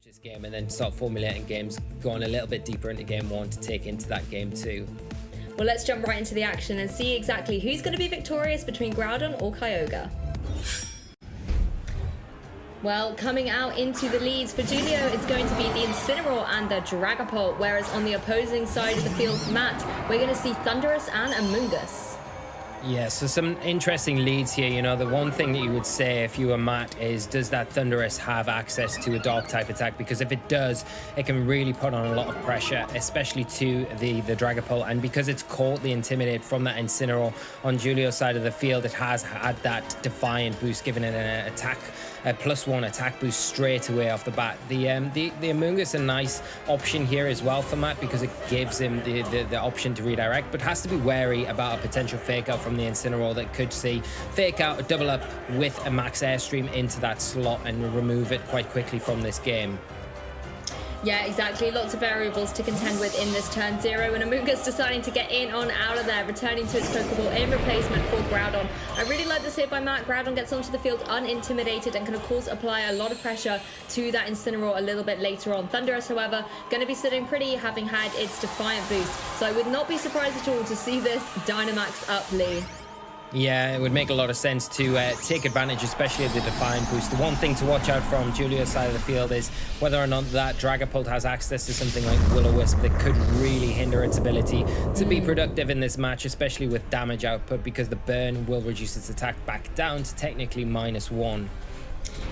this game and then start formulating games, going a little bit deeper into game one to take into that game two. Well, let's jump right into the action and see exactly who's going to be victorious between Groudon or Kyogre. Well, coming out into the leads for Guilio, it's going to be the Incineroar and the Dragapult, whereas on the opposing side of the field, Matt, we're going to see Thundurus and Amoonguss. Yeah, so some interesting leads here. You know, the one thing that you would say if you were Matt is, does that Thundurus have access to a Dark type attack? Because if it does, it can really put on a lot of pressure, especially to the Dragapult. And because it's caught the Intimidate from that Incineroar on Giulio's side of the field, it has had that Defiant boost, giving it an attack, a +1 attack boost straight away off the bat. The Amoonguss a nice option here as well for Matt, because it gives him the option to redirect, but has to be wary about a potential fake out from the Incineroar that could see fake out, a double up with a max airstream into that slot and remove it quite quickly from this game. Yeah, exactly. Lots of variables to contend with in this turn 0, and Amoonguss deciding to get in on out of there, returning to its Pokeball in replacement for Groudon. I really like this hit by Matt. Groudon gets onto the field unintimidated and can of course apply a lot of pressure to that Incineroar a little bit later on. Thundurus, however, going to be sitting pretty, having had its Defiant boost, so I would not be surprised at all to see this Dynamax up Lee. Yeah, it would make a lot of sense to take advantage, especially of the Defiant boost. The one thing to watch out from Giulio's side of the field is whether or not that Dragapult has access to something like Will-O-Wisp that could really hinder its ability to be productive in this match, especially with damage output, because the burn will reduce its attack back down to technically -1.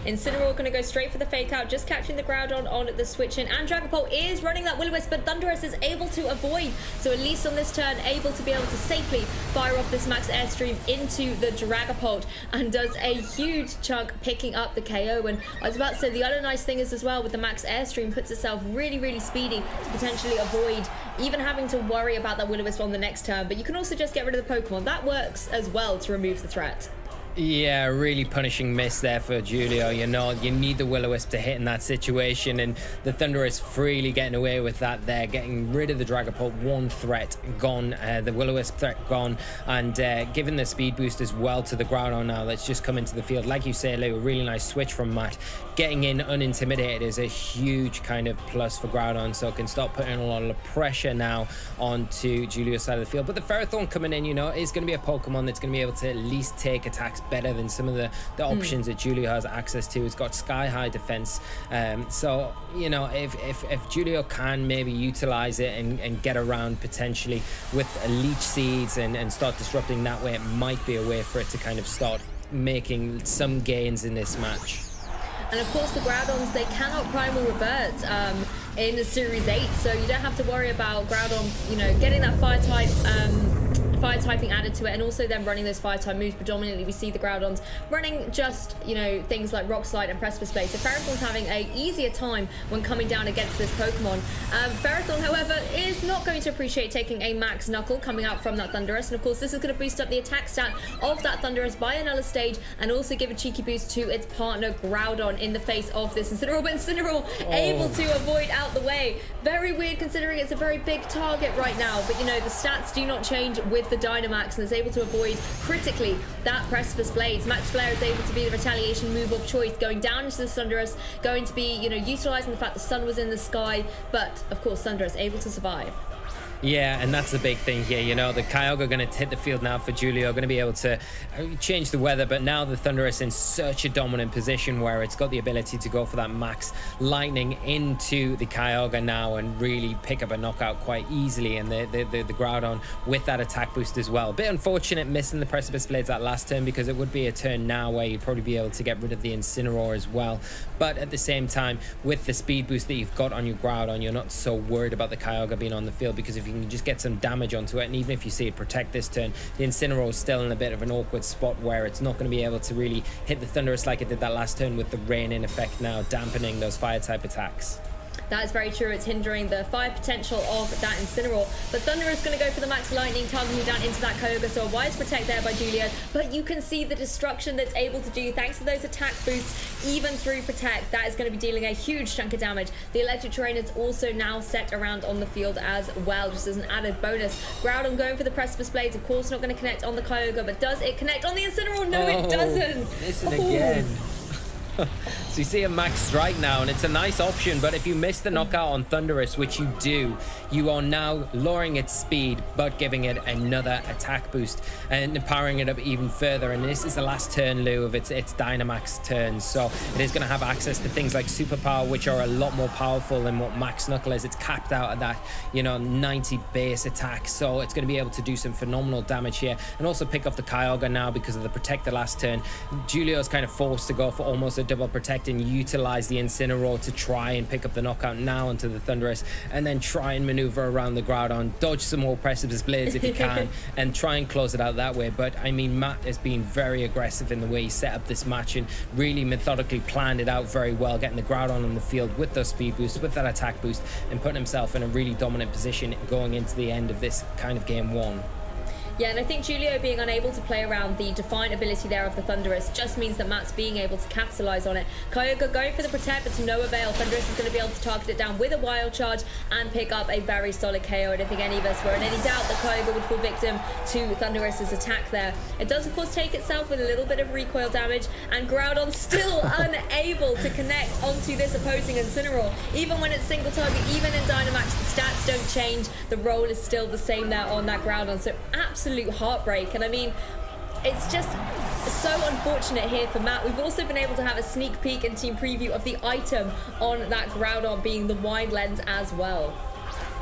Incineroar going to go straight for the fake out, just catching the Groudon on the switch in, and Dragapult is running that Will-O-Wisp, but Thundurus is able to avoid, so at least on this turn able to be able to safely fire off this max airstream into the Dragapult, and does a huge chunk picking up the KO. And I was about to say, the other nice thing is as well, with the max airstream, puts itself really speedy to potentially avoid even having to worry about that Will-O-Wisp on the next turn, but you can also just get rid of the Pokemon. That works as well to remove the threat. Yeah, really punishing miss there for Giulio. You know, you need the Will-O-Wisp to hit in that situation, and the Thundurus freely getting away with that there, getting rid of the Dragapult. One threat gone, the Will-O-Wisp threat gone, and giving the speed boost as well to the Groudon now that's just come into the field. Like you say, Lou, a really nice switch from Matt. Getting in unintimidated is a huge kind of plus for Groudon, so it can start putting a lot of pressure now onto Giulio's side of the field. But the Ferrothorn coming in, you know, is going to be a Pokemon that's going to be able to at least take attacks better than some of the options that Giulio has access to. It's got sky high defense, so you know, if Giulio can maybe utilize it and get around potentially with Leech Seeds and start disrupting that way, it might be a way for it to kind of start making some gains in this match. And of course the Groudons, they cannot Primal Revert in the Series 8, so you don't have to worry about Groudon, you know, getting that fire typing added to it, and also then running those fire type moves. Predominantly we see the Groudons running just, you know, things like Rock Slide and Precipice Blade. So Ferrothorn's having a easier time when coming down against this Pokemon. Ferrothorn, however, is not going to appreciate taking a max Knuckle coming out from that Thundurus, and of course this is going to boost up the attack stat of that Thundurus by another stage, and also give a cheeky boost to its partner Groudon in the face of this Incineroar. But Incineroar able to avoid out the way. Very weird considering it's a very big target right now, but you know, the stats do not change with the Dynamax, and is able to avoid critically that Precipice Blades. Max Flare is able to be the retaliation move of choice, going down into the Thundurus, going to be, you know, utilizing the fact the sun was in the sky, but of course Thundurus able to survive. Yeah, and that's the big thing here. You know, the Kyogre going to hit the field now for Giulio, going to be able to change the weather, but now the Thundurus in such a dominant position where it's got the ability to go for that max lightning into the Kyogre now and really pick up a knockout quite easily, and the Groudon with that attack boost as well. A bit unfortunate missing the Precipice Blades that last turn, because it would be a turn now where you'd probably be able to get rid of the Incineroar as well. But at the same time, with the speed boost that you've got on your Groudon, you're not so worried about the Kyogre being on the field, because if you can just get some damage onto it, and even if you see it protect this turn, the Incineroar is still in a bit of an awkward spot where it's not going to be able to really hit the Thundurus like it did that last turn, with the rain in effect now dampening those fire type attacks. That is very true. It's hindering the fire potential of that Incineroar. But Thunder is going to go for the max lightning, targeting down into that Kyogre. So a wise protect there by Giulio. But you can see the destruction that's able to do thanks to those attack boosts, even through protect. That is going to be dealing a huge chunk of damage. The electric terrain is also now set around on the field as well, just as an added bonus. Groudon going for the Precipice Blades. Of course, not going to connect on the Kyogre, but does it connect on the Incineroar? No, it doesn't. Listen again. So you see a max strike now, and it's a nice option, but if you miss the knockout on Thunderous, which you do, you are now lowering its speed, but giving it another attack boost and powering it up even further. And this is the last turn, Lou, of its Dynamax turn. So it is going to have access to things like Superpower, which are a lot more powerful than what Max Knuckle is. It's capped out at that, 90 base attack. So it's going to be able to do some phenomenal damage here, and also pick off the Kyogre now because of the Protect the last turn. Julio's kind of forced to go for almost a double Protect and utilize the Incineroar to try and pick up the knockout now onto the Thunderous, and then try and maneuver around the Groudon, dodge some more Precipice Blades if you can, and try and close it out that way. But I mean, Matt has been very aggressive in the way he set up this match and really methodically planned it out very well, getting the Groudon on the field with those speed boosts, with that attack boost, and putting himself in a really dominant position going into the end of this kind of game one. Yeah, and I think Giulio being unable to play around the Defiant ability there of the Thunderous just means that Matt's being able to capitalize on it. Kyogre going for the Protect, but to no avail. Thunderous is going to be able to target it down with a Wild Charge and pick up a very solid KO. I don't think any of us were in any doubt that Kyogre would fall victim to Thunderous's attack there. It does, of course, take itself with a little bit of recoil damage, and Groudon still unable to connect onto this opposing Incineroar. Even when it's single target, even in Dynamax, the stats don't change. The roll is still the same there on that Groudon. So absolute heartbreak. And I mean, it's just so unfortunate here for Matt. We've also been able to have a sneak peek and team preview of the item on that Groudon being the Wide Lens as well.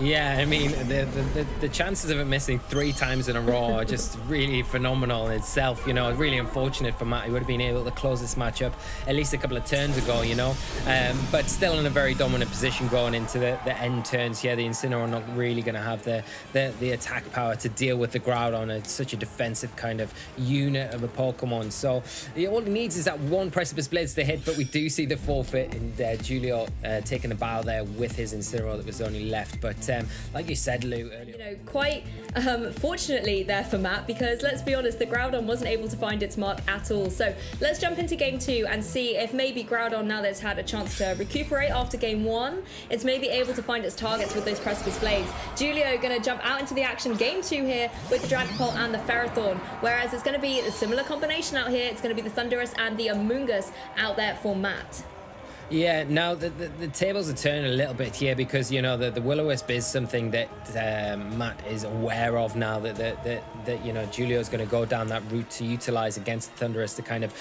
Yeah, I mean, the chances of it missing 3 times in a row are just really phenomenal in itself. Really unfortunate for Matt. He would have been able to close this match up at least a couple of turns ago, but still in a very dominant position going into the end turns here. The Incineroar not really going to have the attack power to deal with the Groudon. It's such a defensive kind of unit of a Pokemon. So all he needs is that one Precipice Blades to hit, but we do see the forfeit, and Giulio taking a bow there with his Incineroar that was only left. But like you said, Lou, earlier, quite fortunately there for Matt, because let's be honest, the Groudon wasn't able to find its mark at all. So let's jump into game 2 and see if maybe Groudon, now that it's had a chance to recuperate after game 1, it's maybe able to find its targets with those Precipice Blades. Giulio going to jump out into the action game 2 here with the Dragapult and the Ferrothorn, whereas it's going to be a similar combination out here. It's going to be the Thunderous and the Amoonguss out there for Matt. Yeah, now the tables are turning a little bit here, because the Will-O-Wisp is something that Matt is aware of now, that Giulio's going to go down that route to utilize against Thunderous to kind of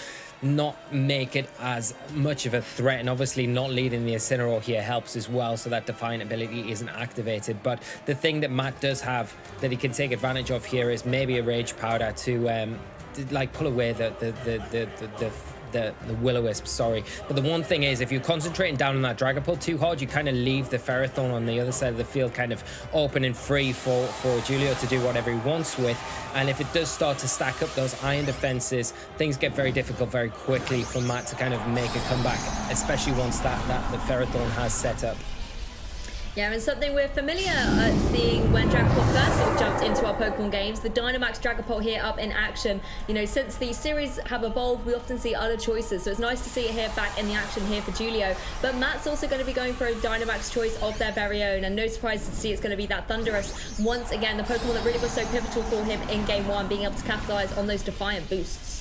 not make it as much of a threat, and obviously not leading the Incineroar here helps as well, so that Defiant ability isn't activated. But the thing that Matt does have that he can take advantage of here is maybe a Rage Powder to like pull away the Will-O-Wisp, sorry. But the one thing is, if you're concentrating down on that Dragapult too hard, you kind of leave the Ferrothorn on the other side of the field kind of open and free for Giulio to do whatever he wants with. And if it does start to stack up those iron defenses, things get very difficult very quickly for Matt to kind of make a comeback, especially once the Ferrothorn has set up. Yeah, and something we're familiar seeing when Dragapult first sort of jumped into our Pokemon games, the Dynamax Dragapult here up in action. Since the series have evolved, we often see other choices, so it's nice to see it here back in the action here for Giulio. But Matt's also going to be going for a Dynamax choice of their very own, and no surprise to see it's going to be that Thunderous. Once again, the Pokemon that really was so pivotal for him in Game 1, being able to capitalize on those Defiant boosts.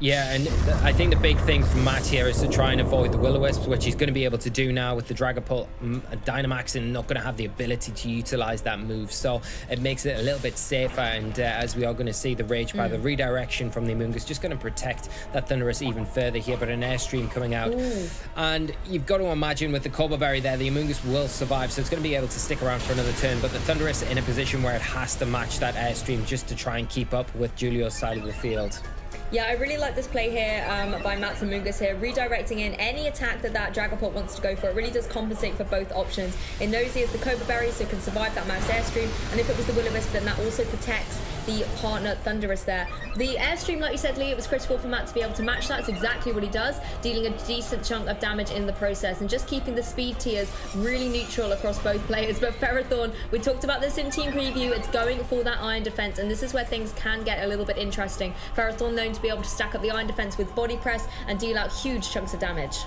Yeah, and I think the big thing for Matt here is to try and avoid the Will-O-Wisp, which he's going to be able to do now with the Dragapult Dynamax, and not going to have the ability to utilize that move. So it makes it a little bit safer, and as we are going to see, the Rage by the redirection from the Amoonguss just going to protect that Thunderous even further here, but an Airstream coming out. Ooh. And you've got to imagine with the Cobble Berry there, the Amoonguss will survive, so it's going to be able to stick around for another turn, but the Thunderous in a position where it has to match that Airstream just to try and keep up with Giulio's side of the field. Yeah, I really like this play here by Matt's Amoonguss here, redirecting in any attack that Dragapult wants to go for. It really does compensate for both options. It knows he has the Cobra Berry, so it can survive that Max Airstream, and if it was the Will-O-Wisp, then that also protects the partner Thunderous there. The Airstream, like you said, Lee, it was critical for Matt to be able to match that. It's exactly what he does, dealing a decent chunk of damage in the process, and just keeping the speed tiers really neutral across both players. But Ferrothorn, we talked about this in team preview, it's going for that iron defense, and this is where things can get a little bit interesting. Ferrothorn known to be able to stack up the iron defense with body press and deal out huge chunks of damage.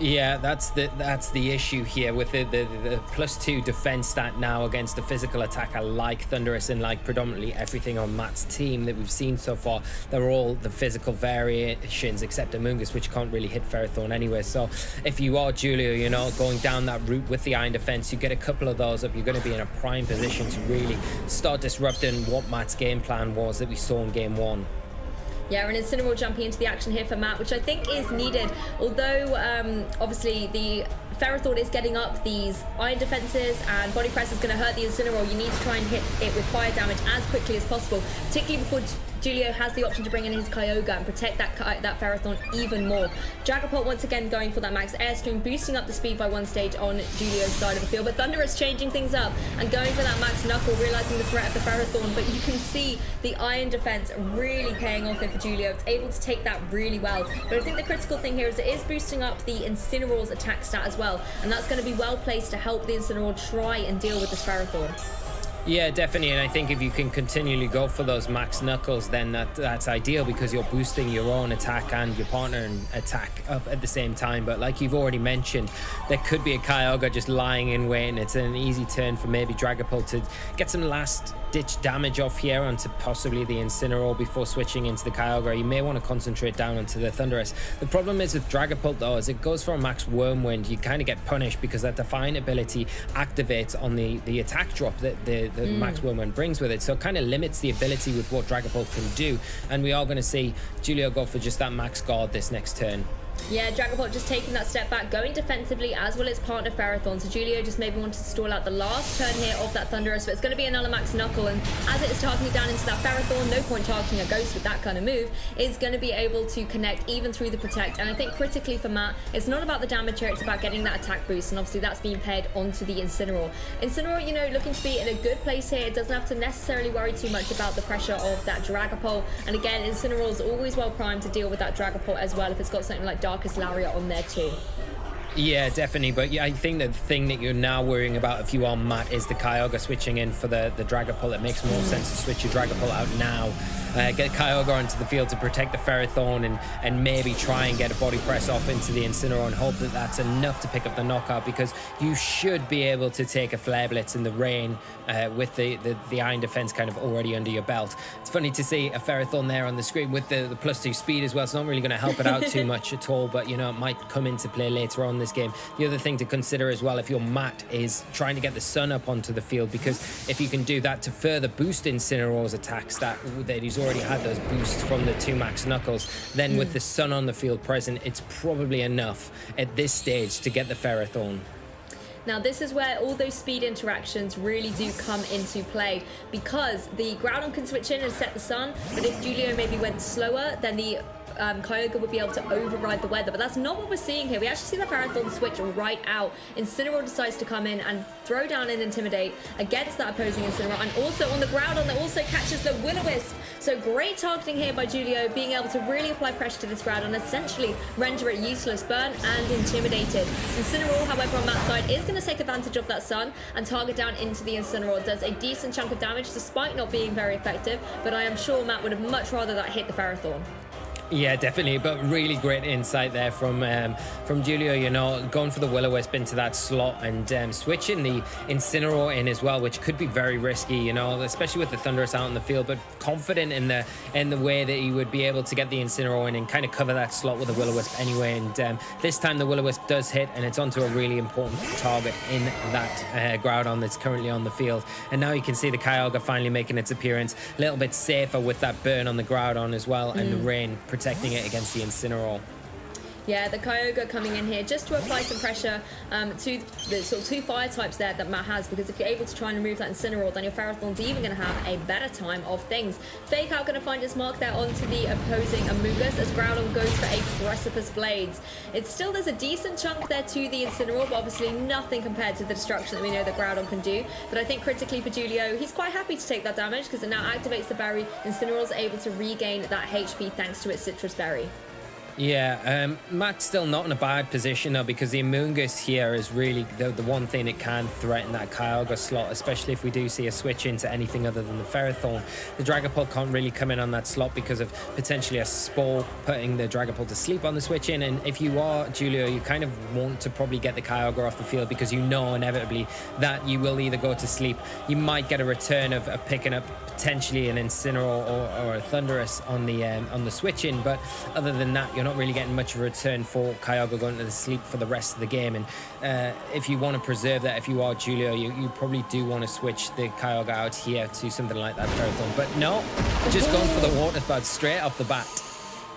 Yeah, that's the issue here with the +2 defense stat now against the physical attacker like Thunderous and like predominantly everything on Matt's team that we've seen so far. They're all the physical variations except Amoonguss, which can't really hit Ferrothorn anyway. So if you are Julio, you know, going down that route with the Iron Defense, you get a couple of those up, you're going to be in a prime position to really start disrupting what Matt's game plan was that we saw in game 1. Yeah, and Incineroar jumping into the action here for Matt, which I think is needed. Although, obviously, the Ferrothorn is getting up these iron defenses and body press is going to hurt the Incineroar. You need to try and hit it with fire damage as quickly as possible, particularly before Julio has the option to bring in his Kyogre and protect that Ferrothorn even more. Dragapult once again going for that max airstream, boosting up the speed by 1 stage on Julio's side of the field. But Thunderous changing things up and going for that max knuckle, realizing the threat of the Ferrothorn. But you can see the iron defense really paying off here for Julio. It's able to take that really well. But I think the critical thing here is it is boosting up the Incineroar's attack stat as well. And that's going to be well placed to help the Incineroar try and deal with this Ferrothorn. Yeah, definitely, and I think if you can continually go for those max knuckles, then that's ideal because you're boosting your own attack and your partner attack up at the same time. But like you've already mentioned, there could be a Kyogre just lying in wait, and it's an easy turn for maybe Dragapult to get some last-ditch damage off here onto possibly the Incineroar before switching into the Kyogre. You may want to concentrate down onto the Thunderous. The problem is with Dragapult, though, as it goes for a max Wormwind, you kind of get punished because that Defiant ability activates on the attack drop that the Max Wormwind brings with it, so it kind of limits the ability with what Dragapult can do, and we are going to see Julio go for just that max guard this next turn. Yeah, Dragapult just taking that step back, going defensively as well as partner Ferrothorn. So Julio just maybe wanted to stall out the last turn here of that Thunderous, but it's going to be another max knuckle, and as it is targeting down into that Ferrothorn, no point targeting a Ghost with that kind of move, is going to be able to connect even through the Protect. And I think critically for Matt, it's not about the damage here, it's about getting that attack boost, and obviously that's being paired onto the Incineroar. Incineroar, you know, looking to be in a good place here. It doesn't have to necessarily worry too much about the pressure of that Dragapult, and again, Incineroar is always well primed to deal with that Dragapult as well if it's got something like Darkest Lariat on there too. Yeah, definitely. But yeah, I think the thing that you're now worrying about if you are Matt is the Kyogre switching in for the Dragapult. It makes more sense to switch your Dragapult out now. Get Kyogre onto the field to protect the Ferrothorn and maybe try and get a body press off into the Incineroar and hope that that's enough to pick up the knockout, because you should be able to take a Flare Blitz in the rain with the Iron Defense kind of already under your belt. It's funny to see a Ferrothorn there on the screen with the +2 speed as well. It's not really going to help it out too much at all, but you know, it might come into play later on this game. The other thing to consider as well, if you're Matt, is trying to get the Sun up onto the field, because if you can do that to further boost Incineroar's attack stat that he's already had those boosts from the 2 max knuckles, then with the Sun on the field present, it's probably enough at this stage to get the Ferrothorn. Now this is where all those speed interactions really do come into play, because the Groudon can switch in and set the Sun, but if Julio maybe went slower, then the Kyogre would be able to override the weather, but that's not what we're seeing here. We actually see the Ferrothorn switch right out. Incineroar decides to come in and throw down and Intimidate against that opposing Incineroar, and also on the Groudon that also catches the Will-O-Wisp. So great targeting here by Julio, being able to really apply pressure to this Groudon, essentially render it useless, burn and intimidated. Incineroar, however, on that side is going to take advantage of that Sun and target down into the Incineroar. Does a decent chunk of damage despite not being very effective, but I am sure Matt would have much rather that hit the Ferrothorn. Yeah, definitely, but really great insight there from Julio, you know, going for the Will-O-Wisp into that slot and switching the Incineroar in as well, which could be very risky, you know, especially with the Thunderous out in the field, but confident in the way that he would be able to get the Incineroar in and kind of cover that slot with the Will-O-Wisp anyway. And this time the Will-O-Wisp does hit, and it's onto a really important target in that Groudon that's currently on the field. And now you can see the Kyogre finally making its appearance, a little bit safer with that burn on the Groudon as well, and the rain protecting it against the Incineroar. Yeah, the Kyogre coming in here just to apply some pressure to the sort of 2 fire types there that Matt has, because if you're able to try and remove that Incineroar, then your Ferrothorn's even going to have a better time of things. Fake Out going to find its mark there onto the opposing Amoonguss as Groudon goes for a Precipice Blades. There's a decent chunk there to the Incineroar, but obviously nothing compared to the destruction that we know that Groudon can do. But I think critically for Julio, he's quite happy to take that damage because it now activates the berry. Incineroar's able to regain that HP thanks to its Citrus Berry. Yeah, Matt's still not in a bad position though, because the Amoonguss here is really the one thing that can threaten that Kyogre slot, especially if we do see a switch into anything other than the Ferrothorn. The Dragapult can't really come in on that slot because of potentially a Spore putting the Dragapult to sleep on the switch in. And if you are Julio, you kind of want to probably get the Kyogre off the field, because you know inevitably that you will either go to sleep. You might get a return of picking up potentially an Incineroar or a Thundurus on the switch in, but other than that, you're not really getting much of a return for Kyogre going to the sleep for the rest of the game. And if you want to preserve that, if you are Julio, you probably do want to switch the Kyogre out here to something like that Ferrothorn. But no, just going for the Water Spout straight off the bat.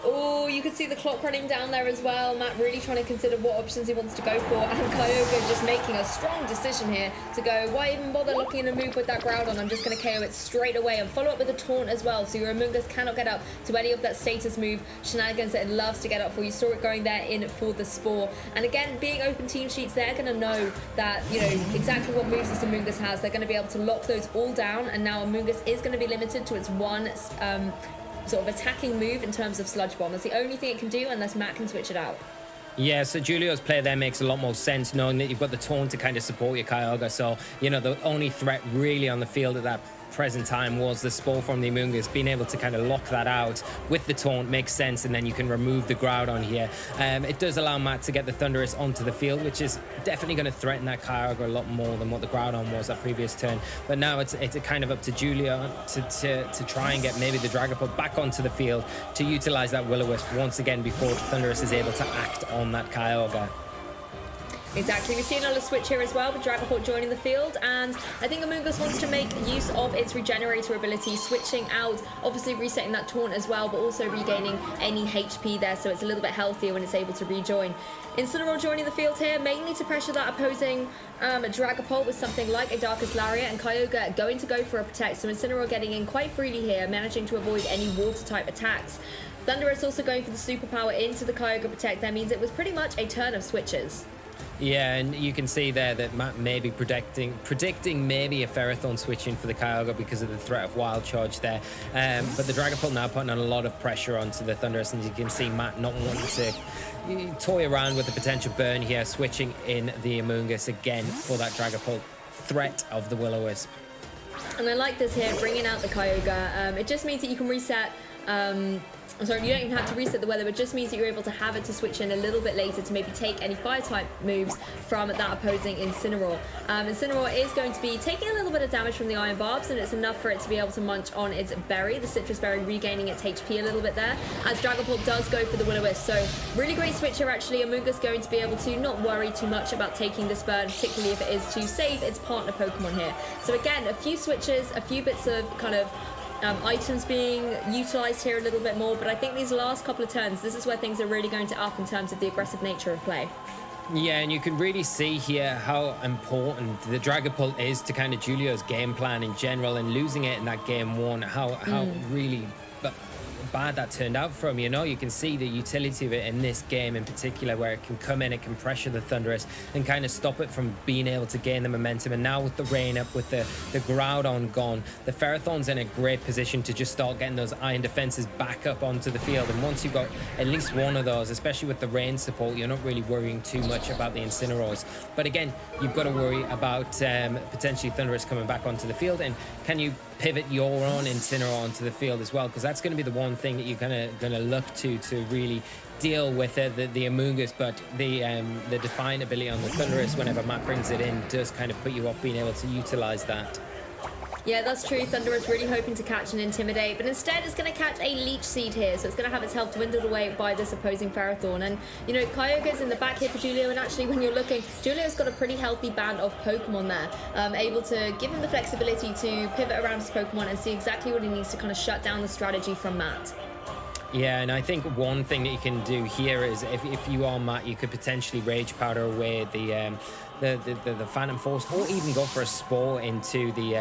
Oh, you could see the clock running down there as well. Matt really trying to consider what options he wants to go for, and Kyogre just making a strong decision here to go, why even bother looking in a move with that Groudon? I'm just going to KO it straight away and follow up with a taunt as well, so your Amoonguss cannot get up to any of that status move shenanigans that it loves to get up for. You saw it going there in for the Spore, and again, being open team sheets, they're going to know that, you know, exactly what moves this Amoonguss has. They're going to be able to lock those all down, and now Amoonguss is going to be limited to its one sort of attacking move in terms of Sludge Bomb. That's the only thing it can do unless Matt can switch it out. Yeah, so Julio's play there makes a lot more sense, knowing that you've got the taunt to kind of support your Kyogre. So, you know, the only threat really on the field at that present time was the Spore from the Amoonguss. Being able to kind of lock that out with the taunt makes sense, and then you can remove the Groudon here. It does allow Matt to get the Thundurus onto the field, which is definitely going to threaten that Kyogre a lot more than what the Groudon was that previous turn. But now it's kind of up to Julio to try and get maybe the Dragapult back onto the field to utilize that Will-O-Wisp once again before Thundurus is able to act on that Kyogre. Exactly, we've seen another switch here as well with Dragapult joining the field, and I think Amoonguss wants to make use of its Regenerator ability, switching out, obviously resetting that taunt as well, but also regaining any HP there, so it's a little bit healthier when it's able to rejoin. Incineroar joining the field here, mainly to pressure that opposing Dragapult with something like a Darkest Lariat, and Kyogre going to go for a Protect, so Incineroar getting in quite freely here, managing to avoid any Water-type attacks. Thundurus also going for the Superpower into the Kyogre Protect. That means it was pretty much a turn of switches. Yeah, and you can see there that Matt may be predicting maybe a Ferrothorn switching for the Kyogre because of the threat of Wild Charge there. But the Dragapult now putting on a lot of pressure onto the Thundurus, and you can see Matt not wanting to toy around with the potential burn here, switching in the Amoonguss again for that Dragapult threat of the Will-O-Wisp. And I like this here, bringing out the Kyogre. It just means that you can reset... I'm sorry, you don't even have to reset the weather, but it just means that you're able to have it to switch in a little bit later to maybe take any Fire-type moves from that opposing Incineroar. Incineroar is going to be taking a little bit of damage from the Iron Barbs, and it's enough for it to be able to munch on its berry, the Citrus Berry, regaining its HP a little bit there, as Dragapult does go for the Will-O-Wisp. So really great switch here, actually. Amoonguss going to be able to not worry too much about taking this burn, particularly if it is to save its partner Pokemon here. So again, a few switches, a few bits of kind of items being utilized here a little bit more, but I think these last couple of turns, this is where things are really going to up in terms of the aggressive nature of play. Yeah, and you can really see here how important the Dragapult is to kind of Julio's game plan in general, and losing it in that game one, how really bad that turned out for him. You know, you can see the utility of it in this game in particular, where it can come in, it can pressure the Thundurus and kind of stop it from being able to gain the momentum. And now with the rain up, with the Groudon gone, the Ferrothorn's in a great position to just start getting those iron defenses back up onto the field. And once you've got at least one of those, especially with the rain support, you're not really worrying too much about the Incineroars. But again, you've got to worry about potentially Thundurus coming back onto the field, and can you pivot your own Incineroar onto the field as well, because that's going to be the one thing that you're going to look to really deal with it, the Amoonguss. But the Defiant ability on the Thundurus, whenever Matt brings it in, does kind of put you off being able to utilize that. Yeah, that's true. Thundurus really hoping to catch and Intimidate, but instead it's going to catch a Leech Seed here, so it's going to have its health dwindled away by this opposing Ferrothorn. And, you know, Kyogre's in the back here for Julio, and actually when you're looking, Julio's got a pretty healthy band of Pokemon there, able to give him the flexibility to pivot around his Pokemon and see exactly what he needs to kind of shut down the strategy from Matt. Yeah, and I think one thing that you can do here is if you are Matt, you could potentially Rage Powder away the Phantom Force, or even go for a Spore into the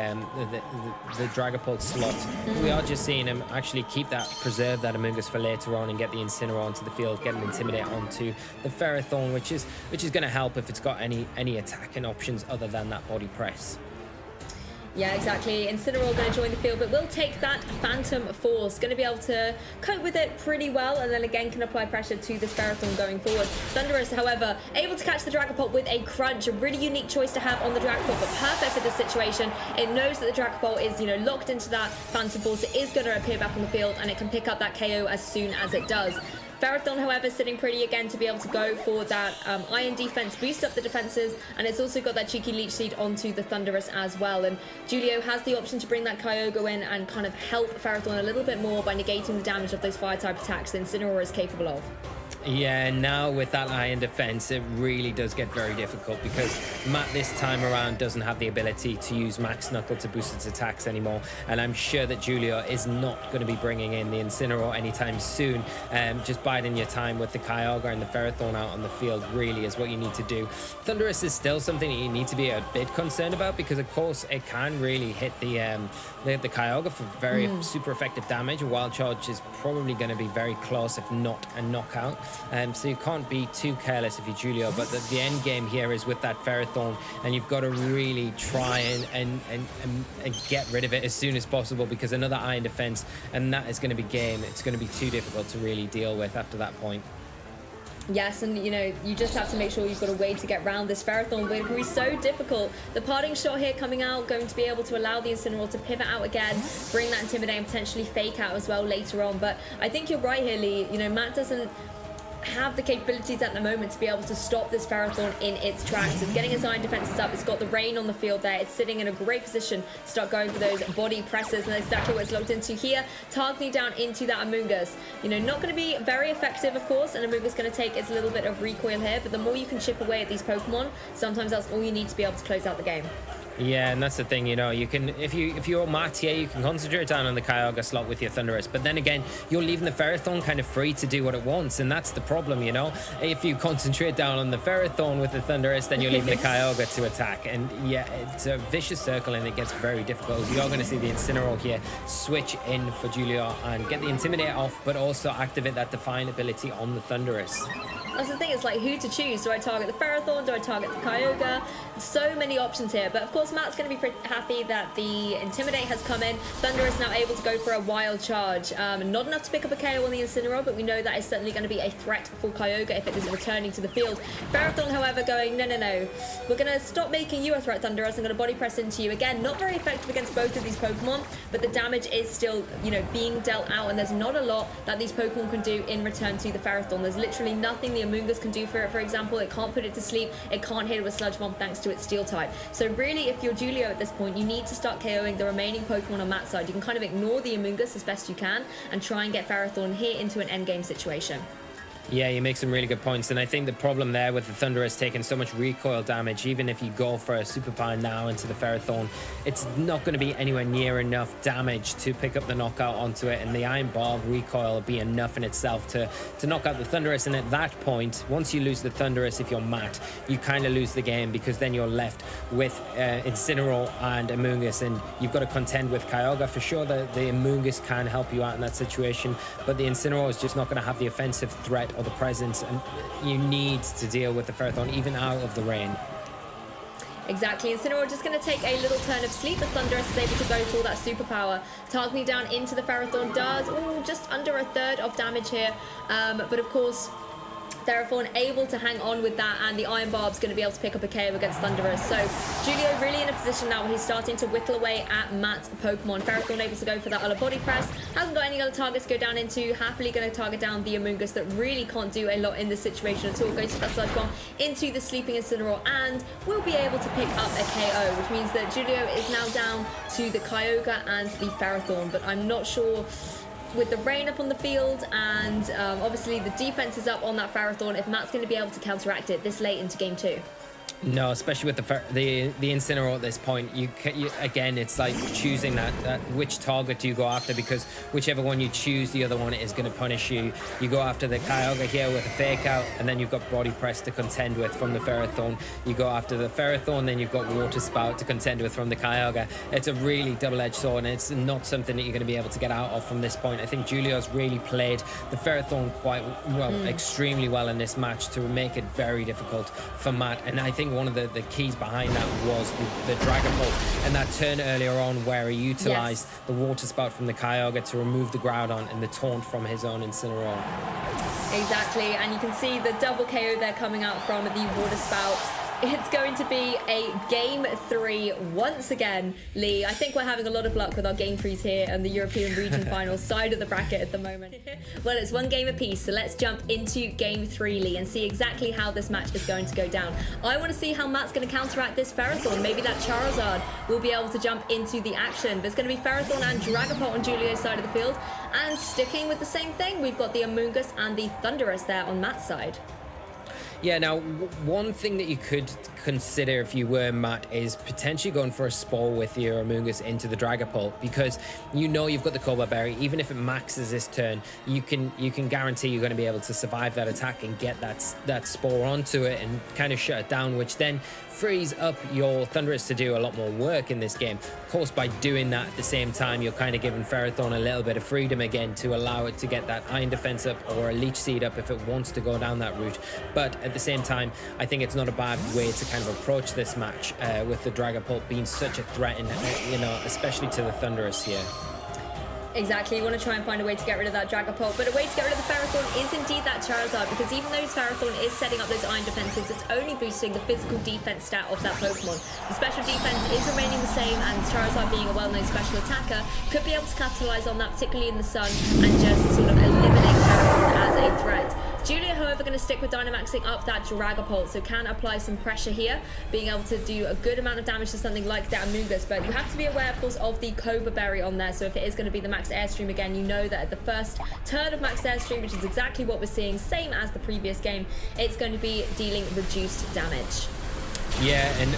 Dragapult slot. We are just seeing him actually preserve that Amoonguss for later on and get the Incineroar onto the field, get an Intimidate onto the Ferrothorn, which is going to help if it's got any attacking options other than that Body Press. Yeah, exactly. Incineroar going to join the field, but will take that Phantom Force. Going to be able to cope with it pretty well, and then again can apply pressure to this Ferrothorn going forward. Thunderous, however, able to catch the Dragapult with a crunch. A really unique choice to have on the Dragapult, but perfect for this situation. It knows that the Dragapult is, you know, locked into that Phantom Force. It is going to appear back on the field, and it can pick up that KO as soon as it does. Ferrothorn, however, sitting pretty again to be able to go for that Iron defense, boost up the defenses, and it's also got that cheeky Leech Seed onto the Thunderous as well. And Guilio has the option to bring that Kyogre in and kind of help Ferrothorn a little bit more by negating the damage of those Fire-type attacks that Incineroar is capable of. Yeah, now with that Iron defense, it really does get very difficult because Matt this time around doesn't have the ability to use Max Knuckle to boost its attacks anymore, and I'm sure that Guilio is not going to be bringing in the Incineroar anytime soon. Just biding your time with the Kyogre and the Ferrothorn out on the field really is what you need to do. Thunderous is still something that you need to be a bit concerned about because, of course, it can really hit the Kyogre for very super effective damage. A Wild Charge is probably going to be very close, if not a knockout. So you can't be too careless if you're Guilio, but the end game here is with that Ferrothorn, and you've got to really try and get rid of it as soon as possible because another Iron defense, and that is going to be game. It's going to be too difficult to really deal with after that point. Yes, and you know, you just have to make sure you've got a way to get around this Ferrothorn, but it can be so difficult. The parting shot here coming out, going to be able to allow the Incineroar to pivot out again, bring that Intimidate and potentially fake out as well later on. But I think you're right here, Lee. You know, Matt doesn't have the capabilities at the moment to be able to stop this Ferrothorn in its tracks. It's getting its Iron defenses up. It's got the rain on the field there. It's sitting in a great position to start going for those body presses, and that's exactly what it's locked into here, targeting down into that Amoonguss. You know, not going to be very effective, of course, and Amoonguss going to take its little bit of recoil here, but the more you can chip away at these Pokemon, sometimes that's all you need to be able to close out the game. Yeah, and that's the thing, you know, you can, if you're Matt here, you can concentrate down on the Kyogre slot with your Thunderous, but then again, you're leaving the Ferrothorn kind of free to do what it wants, and that's the problem, you know. If you concentrate down on the Ferrothorn with the Thunderous, then you're leaving the Kyogre to attack, and yeah, it's a vicious circle, and it gets very difficult. You're going to see the Incineroar here switch in for Guilio and get the Intimidate off, but also activate that Defiant ability on the Thunderous. That's the thing, it's like who to choose. Do I target the Ferrothorn? Do I target the Kyogre? So many options here, but of course Matt's going to be pretty happy that the Intimidate has come in. Thunder is now able to go for a Wild Charge. Not enough to pick up a KO on the Incineroar, but we know that is certainly going to be a threat for Kyogre if it is returning to the field. Ferrothorn, however, going, no. We're going to stop making you a threat, Thunderous. I'm going to body press into you. Again, not very effective against both of these Pokemon, but the damage is still, you know, being dealt out, and there's not a lot that these Pokemon can do in return to the Ferrothorn. There's literally nothing the Amoonguss can do for it, for example. It can't put it to sleep. It can't hit it with Sludge Bomb thanks to its Steel type. So really, if you're Guilio at this point, you need to start KOing the remaining Pokemon on Matt's side. You can kind of ignore the Amoonguss as best you can and try and get Ferrothorn here into an endgame situation. Yeah, you make some really good points, and I think the problem there with the Thunder is taking so much recoil damage. Even if you go for a Superpower now into the Ferrothorn, it's not going to be anywhere near enough damage to pick up the knockout onto it, and the Iron Barb recoil will be enough in itself to knock out the Thunderous. And at that point, once you lose the Thunderous, if you're Matt, you kind of lose the game, because then you're left with Incineroar and Amoonguss, and you've got to contend with Kyogre. For sure, the Amoonguss can help you out in that situation, but the Incineroar is just not going to have the offensive threat or the presence, and you need to deal with the Ferrothorn even out of the rain. Exactly. Incineroar just going to take a little turn of sleep. The Thunderous is able to go for that superpower. Targeting down into the Ferrothorn does just under a third of damage here, but of course Ferrothorn able to hang on with that, and the Iron Barb's going to be able to pick up a KO against Thunderous. So Guilio really in a position now where he's starting to whittle away at Matt's Pokemon. Ferrothorn able to go for that other body press. Hasn't got any other targets to go down into. Happily going to target down the Amoonguss that really can't do a lot in this situation at all. Goes for that Sludge Bomb into the sleeping Incineroar and will be able to pick up a KO, which means that Guilio is now down to the Kyogre and the Ferrothorn. But I'm not sure, with the rain up on the field and obviously the defense is up on that Ferrothorn, if Matt's going to be able to counteract it this late into game 2. No, especially with the Incineroar at this point. You again, it's like choosing that which target do you go after, because whichever one you choose, the other one is going to punish you. You go after the Kyogre here with a fake out, and then you've got Body Press to contend with from the Ferrothorn. You go after the Ferrothorn, then you've got Water Spout to contend with from the Kyogre. It's a really double-edged sword, and it's not something that you're going to be able to get out of from this point. I think Giulio's really played the Ferrothorn quite well, extremely well in this match, to make it very difficult for Matt. And I think one of the keys behind that was the Dragapult and that turn earlier on where he utilized the water spout from the Kyogre to remove the Groudon and the taunt from his own Incineroar. Exactly, and you can see the double KO there coming out from the water spout. It's going to be a game 3 once again, Lee. I think we're having a lot of luck with our game 3s here and the European region final side of the bracket at the moment. Well, it's one game apiece, so let's jump into game 3, Lee, and see exactly how this match is going to go down. I want to see how Matt's going to counteract this Ferrothorn. Maybe that Charizard will be able to jump into the action. There's going to be Ferrothorn and Dragapult on Julio's side of the field, and sticking with the same thing, we've got the Amoonguss and the Thundurus there on Matt's side. Yeah, now, one thing that you could consider if you were Matt is potentially going for a Spore with your Amoonguss into the Dragapult, because you know you've got the Cobalt Berry. Even if it maxes this turn, you can guarantee you're going to be able to survive that attack and get that Spore onto it and kind of shut it down, which then frees up your Thundurus to do a lot more work in this game. Of course, by doing that at the same time, you're kind of giving Ferrothorn a little bit of freedom again to allow it to get that Iron Defense up or a Leech Seed up if it wants to go down that route. But at the same time, I think it's not a bad way to kind of approach this match with the Dragapult being such a threat, and especially to the Thundurus here. Exactly, you want to try and find a way to get rid of that Dragapult, but a way to get rid of the Ferrothorn is indeed that Charizard, because even though Ferrothorn is setting up those Iron defenses, it's only boosting the physical defense stat of that Pokemon. The special defense is remaining the same, and Charizard, being a well-known special attacker, could be able to capitalize on that, particularly in the sun, and just sort of eliminate Ferrothorn as a threat. Julio, however, going to stick with Dynamaxing up that Dragapult, so can apply some pressure here, being able to do a good amount of damage to something like that Amoonguss. But you have to be aware, of course, of the Cobra Berry on there, so if it is going to be the Max Airstream again, you know that at the first turn of Max Airstream, which is exactly what we're seeing, same as the previous game, it's going to be dealing reduced damage. Yeah, and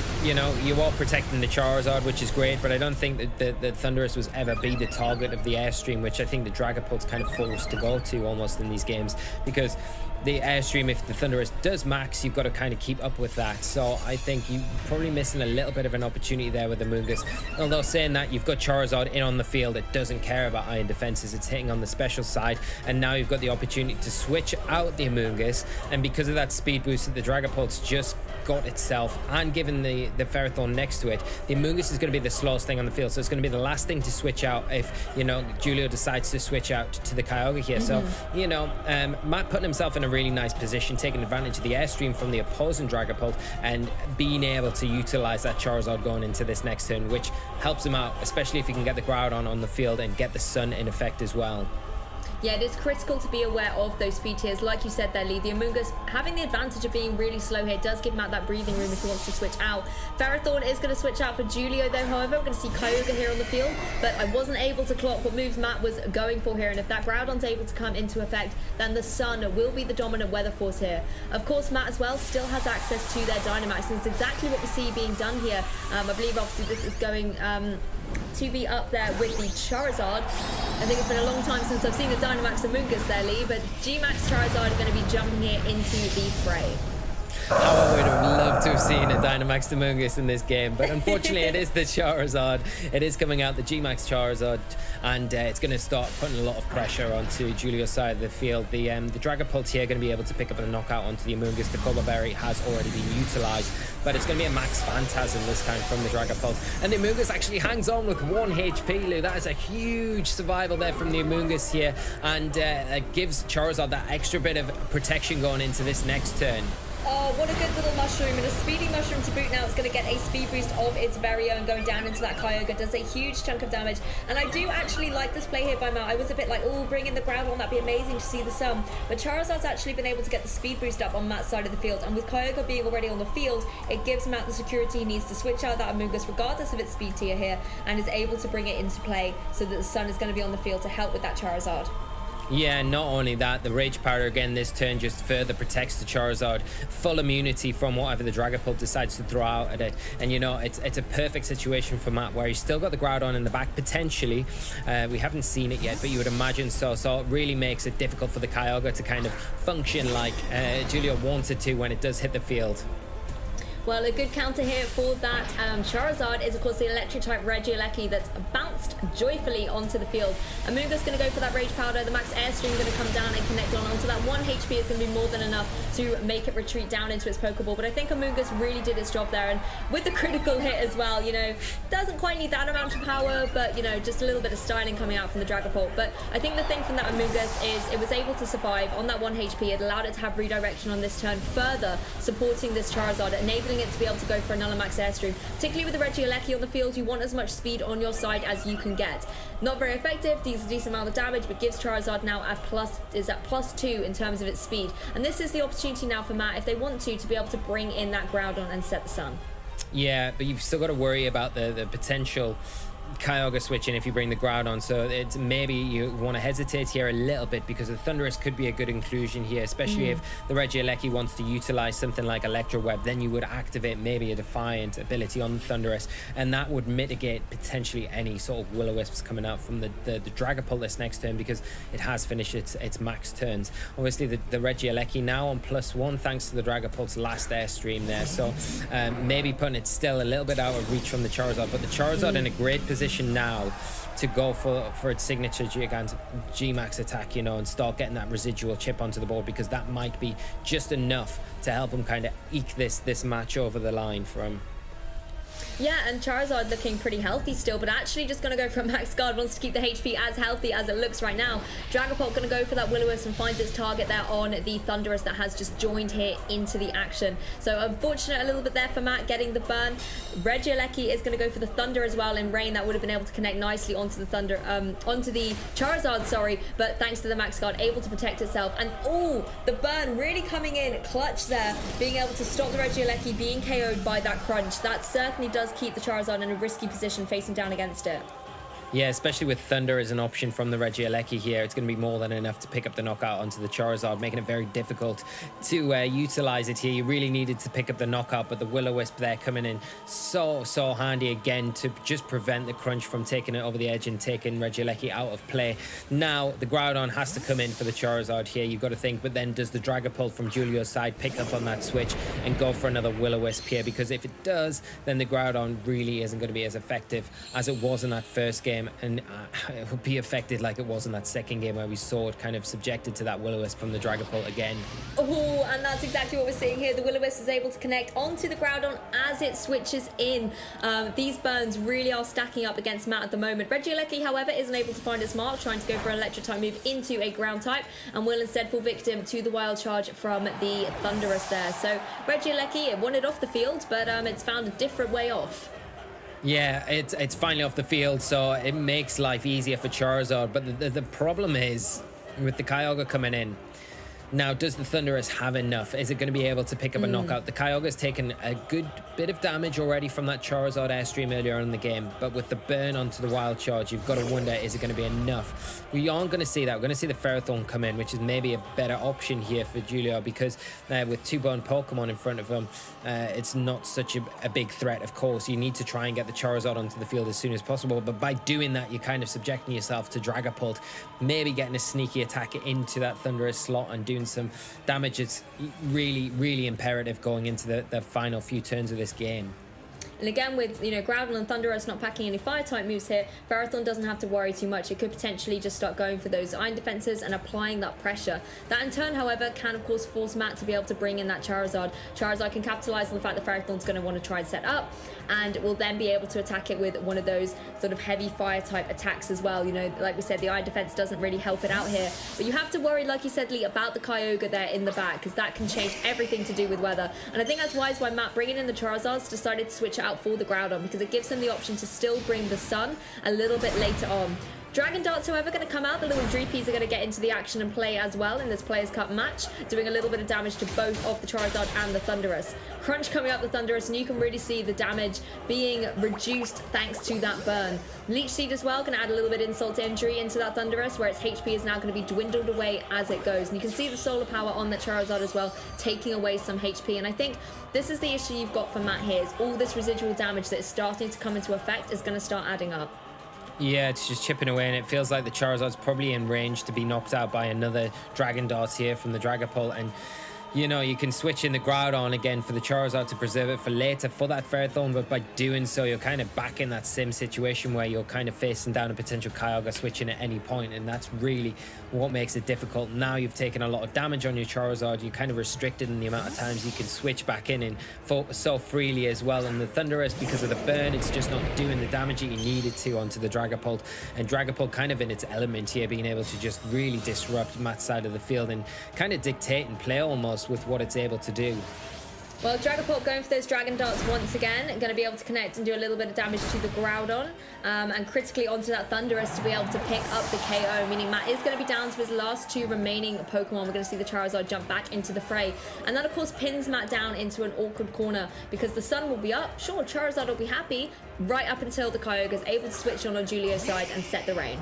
you are protecting the Charizard, which is great, but I don't think that the Thundurus was ever be the target of the Airstream, which I think the Dragapult's kind of forced to go to almost in these games, because the Airstream, if the Thundurus does max, you've got to kind of keep up with that. So I think you're probably missing a little bit of an opportunity there with the Amoonguss. Although saying that, you've got Charizard in on the field. It doesn't care about Iron defenses. It's hitting on the special side, and now you've got the opportunity to switch out the Amoonguss, and because of that speed boost that the Dragapult's just got itself, and given the Ferrothorn next to it, the Amoonguss is going to be the slowest thing on the field, so it's going to be the last thing to switch out if Julio decides to switch out to the Kyogre here. So Matt putting himself in a really nice position, taking advantage of the Airstream from the opposing Dragapult and being able to utilize that Charizard going into this next turn, which helps him out, especially if he can get the Groudon on the field and get the Sun in effect as well. Yeah, it is critical to be aware of those speed tiers. Like you said there, Lee, the Amoonguss having the advantage of being really slow here does give him out that breathing room if he wants to switch out. Ferrothorn is going to switch out for Julio though. However, we're going to see Kyogre here on the field, but I wasn't able to clock what moves Matt was going for here, and if that Groudon's able to come into effect, then the Sun will be the dominant weather force here. Of course, Matt as well still has access to their Dynamax, and it's exactly what we see being done here. I believe obviously this is going to be up there with the Charizard. I think it's been a long time since I've seen the Dynamax Amoonguss there, Lee, but G-Max Charizard are going to be jumping here into the fray. I would have loved to have seen a Dynamax Amoonguss in this game, but unfortunately it is the Charizard. It is coming out, the G-Max Charizard, and it's going to start putting a lot of pressure onto Julio's side of the field. The Dragapult here going to be able to pick up a knockout onto the Amoonguss. The Cobalt Berry has already been utilized, but it's going to be a Max Phantasm this time from the Dragapult. And the Amoonguss actually hangs on with 1 HP, Lou. That is a huge survival there from the Amoonguss here, and it gives Charizard that extra bit of protection going into this next turn. Oh, what a good little mushroom, and a speedy mushroom to boot now. It's going to get a speed boost of its very own going down into that Kyogre. Does a huge chunk of damage, and I do actually like this play here by Matt. I was a bit like, oh, bring in the Groudon, that'd be amazing to see the Sun, but Charizard's actually been able to get the speed boost up on Matt's side of the field, and with Kyogre being already on the field, it gives Matt the security he needs to switch out that Amoonguss regardless of its speed tier here, and is able to bring it into play so that the Sun is going to be on the field to help with that Charizard. Yeah, not only that, the Rage Powder again this turn just further protects the Charizard. Full immunity from whatever the Dragapult decides to throw out at it. And it's a perfect situation for Matt, where he's still got the Groudon in the back, potentially. We haven't seen it yet, but you would imagine so. So it really makes it difficult for the Kyogre to kind of function like Julio wants it to when it does hit the field. Well, a good counter here for that Charizard is, of course, the Electric-type Regieleki that's bounced joyfully onto the field. Amoonguss going to go for that Rage Powder. The Max Airstream going to come down and connect onto that 1 HP. Is going to be more than enough to make it retreat down into its Pokeball. But I think Amoonguss really did its job there. And with the critical hit as well, you know, doesn't quite need that amount of power, but, you know, just a little bit of styling coming out from the Dragapult. But I think the thing from that Amoonguss is it was able to survive on that 1 HP. It allowed it to have redirection on this turn, further supporting this Charizard, enabling it to be able to go for another Max Airstream. Particularly with the Regieleki on the field, you want as much speed on your side as you can get. Not very effective, deals a decent amount of damage, but gives Charizard now at +2 in terms of its speed. And this is the opportunity now for Matt, if they want to be able to bring in that Groudon and set the sun. Yeah, but you've still got to worry about the potential Kyogre switching if you bring the Groudon, so it's maybe you want to hesitate here a little bit, because the Thundurus could be a good inclusion here, especially if the Regieleki wants to utilize something like Electro Web. Then you would activate maybe a Defiant ability on the Thundurus, and that would mitigate potentially any sort of Will-O-Wisps coming out from the Dragapult this next turn, because it has finished its max turns. Obviously the Regieleki now on +1 thanks to the Dragapult's last Airstream there, so maybe putting it still a little bit out of reach from the Charizard, but the Charizard in a great position now to go for its signature G-Max attack, you know, and start getting that residual chip onto the board, because that might be just enough to help him kind of eke this match over the line for him. Yeah, and Charizard looking pretty healthy still, but actually just going to go for a max guard, wants to keep the HP as healthy as it looks right now. Dragapult going to go for that Will-O-Wisp and finds its target there on the Thundurus that has just joined here into the action. So unfortunate a little bit there for Matt getting the burn. Regieleki is going to go for the Thunder as well in Rain. That would have been able to connect nicely onto the onto the Charizard, sorry, but thanks to the max guard, able to protect itself. And the burn really coming in clutch there, being able to stop the Regieleki being KO'd by that crunch. That certainly does keep the Charizard in a risky position facing down against it. Yeah, especially with Thunder as an option from the Regieleki here, it's going to be more than enough to pick up the knockout onto the Charizard, making it very difficult to utilize it here. You really needed to pick up the knockout, but the Will-O-Wisp there coming in so handy again to just prevent the crunch from taking it over the edge and taking Regieleki out of play. Now the Groudon has to come in for the Charizard here, you've got to think, but then does the Dragapult from Giulio's side pick up on that switch and go for another Will-O-Wisp here? Because if it does, then the Groudon really isn't going to be as effective as it was in that first game. And it will be affected like it was in that second game, where we saw it kind of subjected to that Will-O-Wisp from the Dragapult again. Oh, and that's exactly what we're seeing here. The Will-O-Wisp is able to connect onto the Groudon as it switches in. These burns really are stacking up against Matt at the moment. Regieleki, however, isn't able to find its mark, trying to go for an electric type move into a ground type, and will instead fall victim to the wild charge from the Thundurus there. So Regieleki, it wanted off the field, but it's found a different way off. Yeah, it's finally off the field, so it makes life easier for Charizard. But the problem is, with the Kyogre coming in, now does the Thundurus have enough? Is it going to be able to pick up a knockout? The Kyogre's taken a good bit of damage already from that Charizard Airstream earlier on in the game, but with the burn onto the Wild Charge, you've got to wonder, is it going to be enough? We aren't going to see that. We're going to see the Ferrothorn come in, which is maybe a better option here for Giulio, because with two bone Pokemon in front of him, it's not such a big threat. Of course, you need to try and get the Charizard onto the field as soon as possible, but by doing that, you're kind of subjecting yourself to Dragapult, maybe getting a sneaky attack into that Thundurus slot and doing some damage. It's really imperative going into the final few turns of this game. And again, with Groudon and Thundurus not packing any fire-type moves here, Ferrothorn doesn't have to worry too much. It could potentially just start going for those iron defenses and applying that pressure. That in turn, however, can of course force Matt to be able to bring in that Charizard. Charizard can capitalize on the fact that Ferrothorn's going to want to try and set up, and will then be able to attack it with one of those sort of heavy fire-type attacks as well. Like we said, the iron defense doesn't really help it out here. But you have to worry, like you said, Lee, about the Kyogre there in the back, because that can change everything to do with weather. And I think that's why Matt, bringing in the Charizards, decided to switch it out for the Groudon, because it gives him the option to still bring the sun a little bit later on. Dragon Darts, however, going to come out. The little Dreepies are going to get into the action and play as well in this Players' Cup match, doing a little bit of damage to both of the Charizard and the Thundurus. Crunch coming up the Thundurus, and you can really see the damage being reduced thanks to that burn. Leech Seed as well, going to add a little bit of insult to injury into that Thundurus, where its HP is now going to be dwindled away as it goes. And you can see the solar power on that Charizard as well, taking away some HP. And I think this is the issue you've got for Matt here, is all this residual damage that is starting to come into effect is going to start adding up. Yeah, it's just chipping away, and it feels like the Charizard's probably in range to be knocked out by another Dragon Dart here from the Dragapult. And You know, you can switch in the Groudon again for the Charizard to preserve it for later for that Ferrothorn, but by doing so, you're kind of back in that sim situation where you're kind of facing down a potential Kyogre switching at any point, and that's really what makes it difficult. Now you've taken a lot of damage on your Charizard, you're kind of restricted in the amount of times you can switch back in and focus so freely as well. And the Thundurus, because of the burn, it's just not doing the damage that you needed to onto the Dragapult, and Dragapult kind of in its element here, being able to just really disrupt Matt's side of the field and kind of dictate and play almost with what it's able to do. Well, Dragapult going for those Dragon Darts once again, going to be able to connect and do a little bit of damage to the Groudon, and critically onto that Thundurus to be able to pick up the KO, meaning Matt is going to be down to his last 2 remaining Pokemon. We're going to see the Charizard jump back into the fray, and that of course pins Matt down into an awkward corner because the sun will be up. Sure, Charizard will be happy right up until the Kyogre is able to switch on Julio's side and set the rain.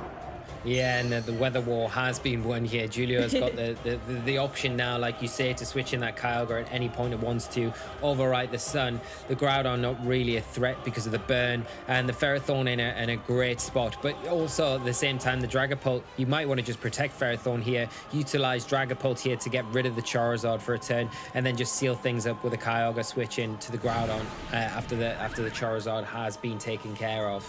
Yeah, and the weather war has been won here. Julio's got the option now, like you say, to switch in that Kyogre at any point it wants to override the sun. The Groudon not really a threat because of the burn, and the Ferrothorn in a great spot. But also at the same time, the Dragapult, you might want to just protect Ferrothorn here, utilize Dragapult here to get rid of the Charizard for a turn, and then just seal things up with a Kyogre switch in to the Groudon after the Charizard has been taken care of.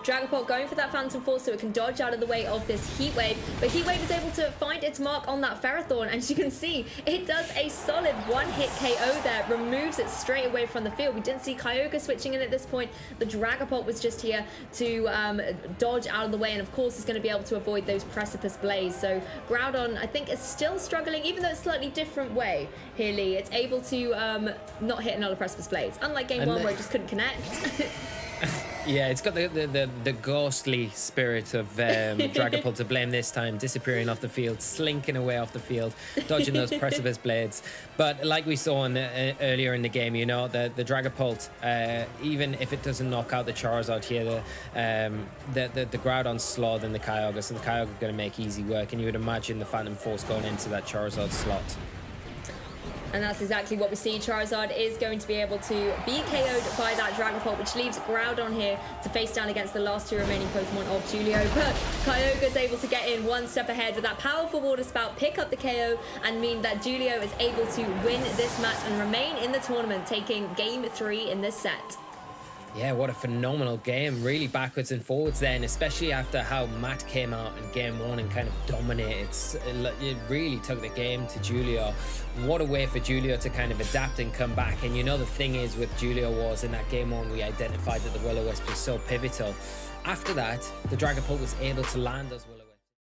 Dragapult going for that Phantom Force so it can dodge out of the way of this Heat Wave, but Heat Wave is able to find its mark on that Ferrothorn, and as you can see, it does a solid one-hit KO there, removes it straight away from the field. We didn't see Kyogre switching in at this point. The Dragapult was just here to dodge out of the way, and of course is going to be able to avoid those Precipice Blades. So Groudon, I think, is still struggling, even though it's a slightly different way here, Lee. It's able to not hit another Precipice Blades, unlike Game 1 where it just couldn't connect. Yeah, it's got the ghostly spirit of Dragapult to blame this time, disappearing off the field, slinking away off the field, dodging those Precipice Blades. But like we saw earlier in the game, you know, the Dragapult, even if it doesn't knock out the Charizard here, the Groudon's slower than the Kyogre, so the Kyogre going to make easy work, and you would imagine the Phantom Force going into that Charizard slot. And that's exactly what we see. Charizard is going to be able to be KO'd by that Dragapult, which leaves Groudon here to face down against the last 2 remaining Pokemon of Julio. But Kyogre's able to get in one step ahead with that powerful Water Spout, pick up the KO, and mean that Julio is able to win this match and remain in the tournament, taking Game 3 in this set. Yeah, what a phenomenal game. Really backwards and forwards then, especially after how Matt came out in Game 1 and kind of dominated. It really took the game to Julio. What a way for Julio to kind of adapt and come back. And you know, the thing is with Julio was in that Game 1, we identified that the Will-O-Wisp was so pivotal. After that, the Dragapult was able to land those